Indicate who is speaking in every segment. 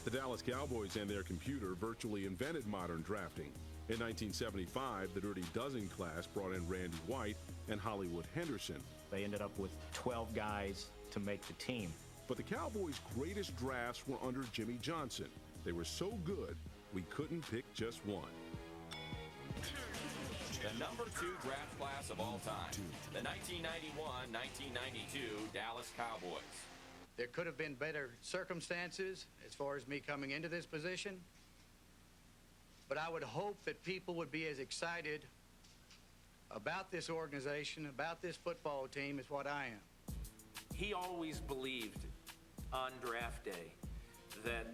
Speaker 1: The Dallas Cowboys and their computer virtually invented modern drafting. In 1975, the Dirty Dozen class brought in Randy White and Hollywood Henderson.
Speaker 2: They ended up with 12 guys to make the team.
Speaker 1: But the Cowboys' greatest drafts were under Jimmy Johnson. They were so good, we couldn't pick just one.
Speaker 3: The number 2 draft class of all time, the 1991-1992 Dallas Cowboys.
Speaker 4: There could have been better circumstances as far as me coming into this position, but I would hope that people would be as excited about this organization, about this football team as what I am.
Speaker 5: He always believed on draft day that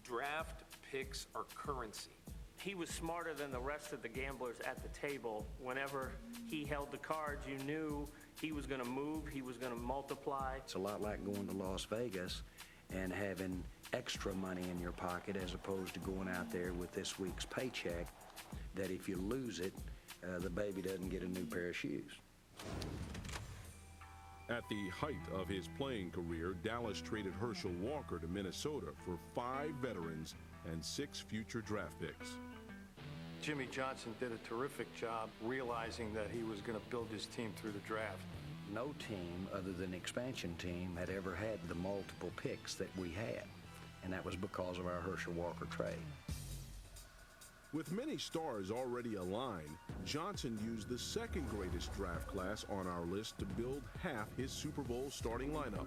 Speaker 5: draft picks are currency.
Speaker 6: He was smarter than the rest of the gamblers at the table. Whenever he held the cards, you knew he was going to move, he was going to multiply.
Speaker 7: It's a lot like going to Las Vegas and having extra money in your pocket as opposed to going out there with this week's paycheck, that if you lose it, the baby doesn't get a new pair of shoes.
Speaker 1: At the height of his playing career, Dallas traded Herschel Walker to Minnesota for 5 veterans and 6 future draft picks.
Speaker 8: Jimmy Johnson did a terrific job realizing that he was going to build his team through the draft.
Speaker 7: No team other than the expansion team had ever had the multiple picks that we had, and that was because of our Herschel Walker trade.
Speaker 1: With many stars already aligned, Johnson used the second greatest draft class on our list to build half his Super Bowl starting lineup.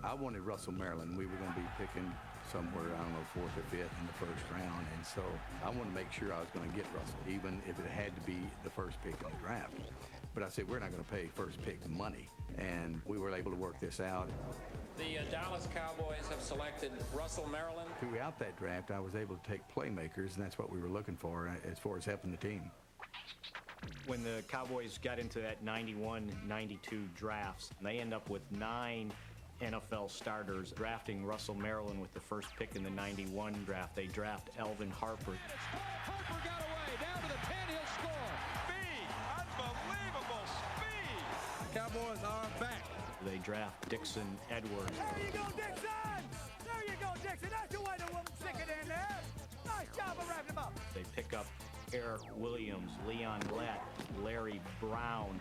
Speaker 4: I wanted Russell Maryland. We were going to be picking somewhere, I don't know, 4th or 5th in the first round, and so I wanted to make sure I was going to get Russell, even if it had to be the first pick in the draft. But I said, we're not going to pay first pick money, and we were able to work this out.
Speaker 5: The Dallas Cowboys have selected Russell Maryland.
Speaker 4: Throughout that draft, I was able to take playmakers, and that's what we were looking for as far as helping the team.
Speaker 2: When the Cowboys got into that 91-92 drafts, they end up with 9 NFL starters, drafting Russell Maryland with the first pick in the 91 draft. They draft Elvin Harper.
Speaker 9: Harper got away, down to the 10, he'll score. Speed, unbelievable speed. Cowboys are back.
Speaker 2: They draft Dixon Edwards.
Speaker 9: There you go, Dixon! There you go, Dixon. That's the way to stick it in there. Nice job of wrapping him up.
Speaker 2: They pick up Eric Williams, Leon Lett, Larry Brown.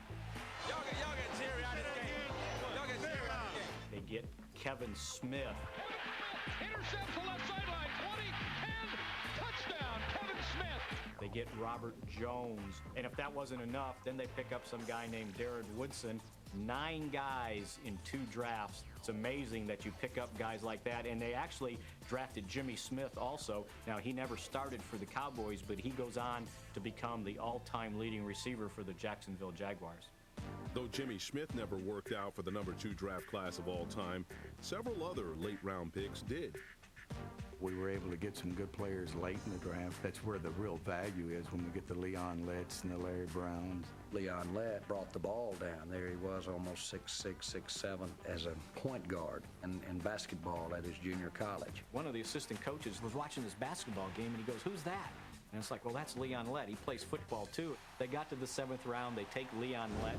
Speaker 9: Y'all get Terry out of the game. Y'all get Terry out of the game.
Speaker 2: They get Kevin Smith.
Speaker 9: Intercepts the left sideline. 20, 10, touchdown, Kevin Smith.
Speaker 2: They get Robert Jones. And if that wasn't enough, then they pick up some guy named Darren Woodson. 9 guys in 2 drafts. It's amazing that you pick up guys like that. And they actually drafted Jimmy Smith also. Now, he never started for the Cowboys, but he goes on to become the all-time leading receiver for the Jacksonville Jaguars.
Speaker 1: Though Jimmy Smith never worked out for the number 2 draft class of all time, several other late-round picks did.
Speaker 4: We were able to get some good players late in the draft. That's where the real value is, when we get the Leon Letts and the Larry Browns.
Speaker 7: Leon Lett brought the ball down. There he was, almost 6'6", 6'7", as a point guard in basketball at his junior college.
Speaker 2: One of the assistant coaches was watching this basketball game, and he goes, "Who's that?" And it's like, well, that's Leon Lett. He plays football, too. They got to the 7th round. They take Leon Lett.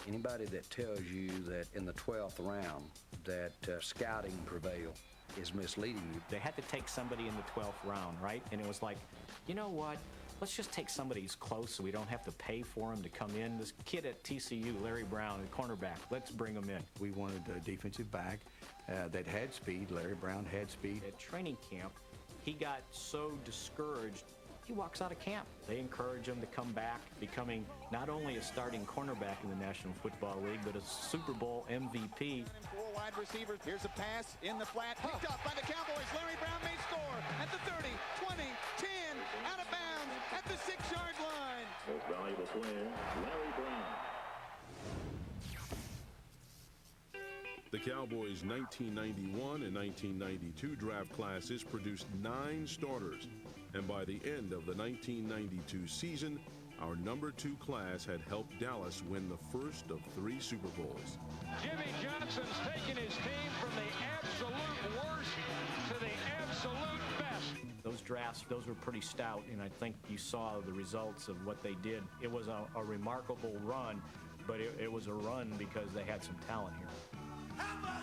Speaker 7: Anybody that tells you that in the 12th round that scouting prevailed is misleading you.
Speaker 2: They had to take somebody in the 12th round, right? And it was like, you know what? Let's just take somebody who's close so we don't have to pay for him to come in. This kid at TCU, Larry Brown, the cornerback, let's bring him in.
Speaker 4: We wanted a defensive back that had speed. Larry Brown had speed.
Speaker 2: At training camp, he got so discouraged, he walks out of camp. They encourage him to come back, becoming not only a starting cornerback in the National Football League, but a Super Bowl MVP.
Speaker 9: 4 wide receivers. Here's a pass in the flat. Picked up by the Cowboys. Larry Brown may score at the 30, 20, 10, out of bounds at the 6-yard line.
Speaker 10: Most valuable player, Larry Brown.
Speaker 1: The Cowboys' 1991 and 1992 draft classes produced 9 starters, and by the end of the 1992 season, our number 2 class had helped Dallas win the first of 3 Super Bowls.
Speaker 9: Jimmy Johnson's taken his team from the absolute worst to the absolute best.
Speaker 2: Those drafts, those were pretty stout, and I think you saw the results of what they did. It was a remarkable run, but it was a run because they had some talent here.
Speaker 9: How about